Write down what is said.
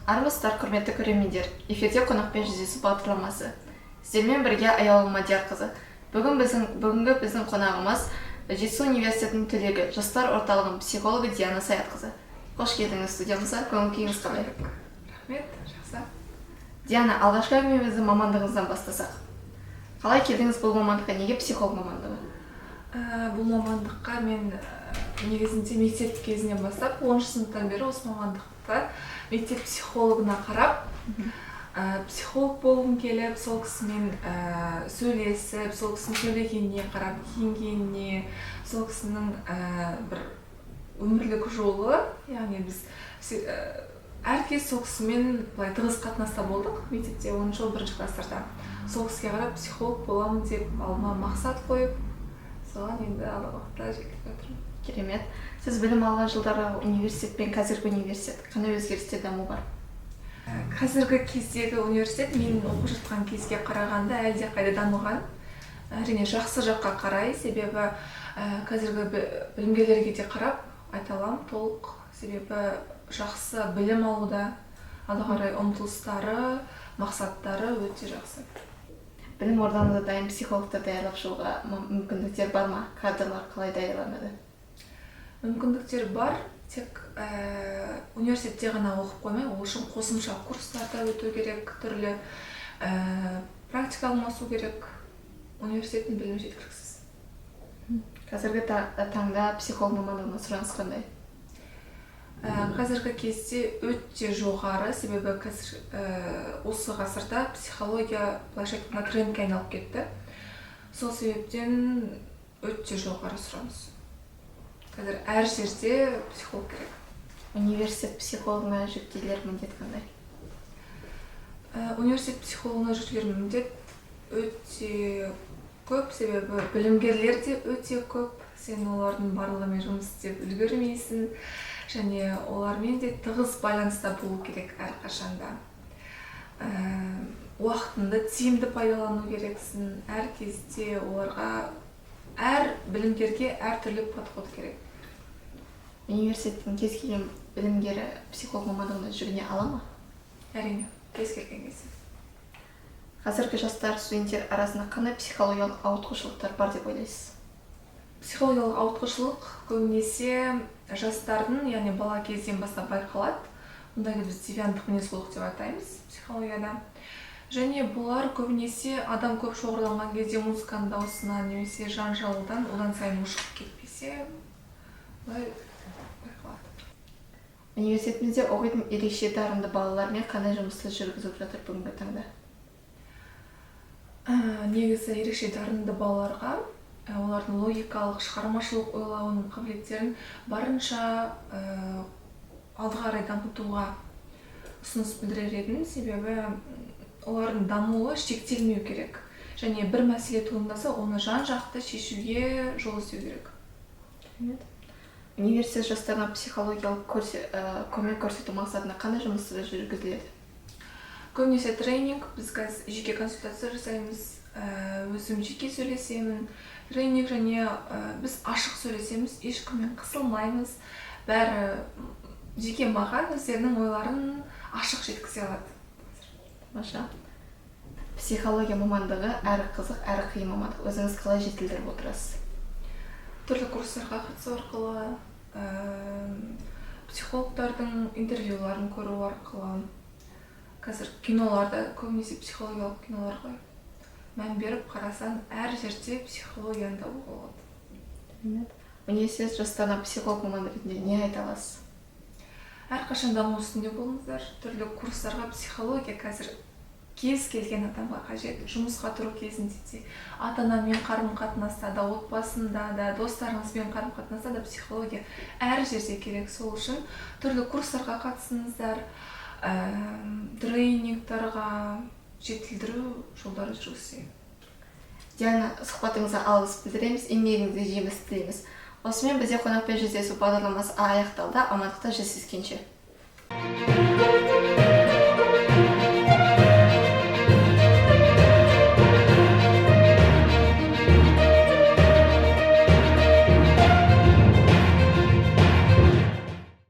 Армысыздар, құрметті көрермендер. Эфирде қонақпен жүздесу бағдарламасы. Сіздермен бірге Аяулым Мадиярқызы. Бүгінгі біздің қонағымыз Жетісу университетінің түлегі, жастар орталығының психологы Диана Саятқызы. Қош келдіңіз студиямызға, көңіл-күйіңіз қалай? Рахмет, жақсы. Диана, алғашқы әңгімемізді мамандығыңыздан бастасақ. Қалай келдіңіз бұл мамандыққа, неге психолог мамандығы? Бұл мамандыққа мен негізінде мектеп кезінен бастап 10 сыныптан бері осы мамандықта мектеп психологына қарап, психолог болғым келіп, сол кісімен сөйлесіп, сол кісінің сөйлегеніне қарап, киінгеніне, сол кісінің бір өмірлік жолы, яғни біз әркез сол кісімен тығыз қатынаста болдық мектепте 10 жыл 1 кластарда. Сол кісіге қарап психолог боламын деп алма мақсат қойып, соған енді алдағы уақытта жетіп жатырмын. Керемет. Сіз білім алған жылдары университет пен қазіргі университет қандай өзгерістер даму бар? Қазіргі кездегі университет мен оқып жатқан кезге қарағанда әлде қайда дамыған. Әрине жақсы жаққа қарай, себебі қазіргі білімгерлерге де қарап айта аламын толық, себебі жақсы білім алуда, алға қарай ұмтылыстары, мақсаттары өте жақсы. Білім ордамызда дайын психологтар даярлап шығуға мүмкіндіктер бар ма? Кадрлар қалай даярланады? Мүмкіндіктер бар, тек университетте ғана оқып қоймай, ол үшін қосымша курстарда өту керек, түрлі практика алмасу керек. Университеттің білімі жеткіліксіз. Қазіргі таңда психолог мамандығына сұраныс қандай? Қазіргі кезде өте жоғары, себебі осы ғасырда психология былайша айтқанда трендке айналып кетті. Сол себептен өте жоғары сұраныс. Қазір әр жерде психолог керек. Университет психологына жүктелер міндет қандай? Университет психологына жүктелер міндет өте көп, себебі білімгерлер де өте көп. Сен олардың барлығымен жұмыс істеп үлгермейсің, және олармен де тығыз байланыста болу керек әрқашанда. Уақытыңды тиімді пайдалану керексің. Әр кезде оларға, әр білімгерге әртүрлі подход керек. Университеттің кез келген білімгері психолог мамандығына жүгіне ала ма? Әрине, кез келген кезде. Қазіргі жастар, студенттер арасында қандай психологиялық ауытқушылықтар бар деп ойлайсыз? Психологиялық ауытқушылық көбінесе жастардың, яғни бала кезден бастап байқалады. Мұндайды біз девианттық мінез-құлық деп атаймыз психологияда. Және бұлар көбінесе адам көп шоғырланған кезде музыканың дауысынан немесе жанжалдан одан сайын ушығып кетпесе, бұлай байқалады. Университетімізде оқитын ерекше дарынды балалармен қандай жұмысты жүргізіп жатыр бүгінгі таңда? Негізі ерекше дарынды балаларға олардың логикалық, шығармашылық ойлауының қабілеттерін барынша алдыға қарай дамытуға ұсыныс білдірер едім, себебі олардың дамуы шектелмеу керек. Және бір мәселе туындаса, оны жан-жақты шешуге жол іздеу керек. Университет жастарына психологиялық көмек көрсету мақсатында қандай жұмыстар жүргізіледі? Көбінесе тренинг, біз жеке консультация жасаймыз, өзім жеке сөйлесемін. Тренинг және біз ашық сөйлесеміз, ешкіммен қысылмаймыз. Бәрі жеке маған өздерінің ойларын ашық жеткізе алады. Маша. Психология мамандығы әрі қызық, әрі қиын мамандық. Өзіңіз қалай жетілдіріп отырасыз? Түрлі курстарға қатысу арқылы, психологтардың интервьюларын көру арқылы, қазір киноларда көбінесе психологиялық кинолар ғой. Мән беріп қарасаң, әр жерде психологияны табуға болады. Университет жастарына психолог маманы ретінде не айта аласыз? Әрқашан даму үстінде болыңыздар. Түрлі курстарға психология қазір кез келген адамға қажет. Жұмысқа тұру кезінде де, ата-анамен қарым-қатынаста да, отбасында да, достарыңызбен қарым-қатынаста да психология әр жерде керек. Сол үшін түрлі курстарға қатысыңыздар, тренингтарға жетілдіру жолдары жүргізсек. Диана, сұхбатыңызға алғыс білдіреміз, еңбегіңізге жеміс тілейміз. Осымен бізде қонақпен жүздесу бағдарламасы аяқталды. Амандықта жүздескенше.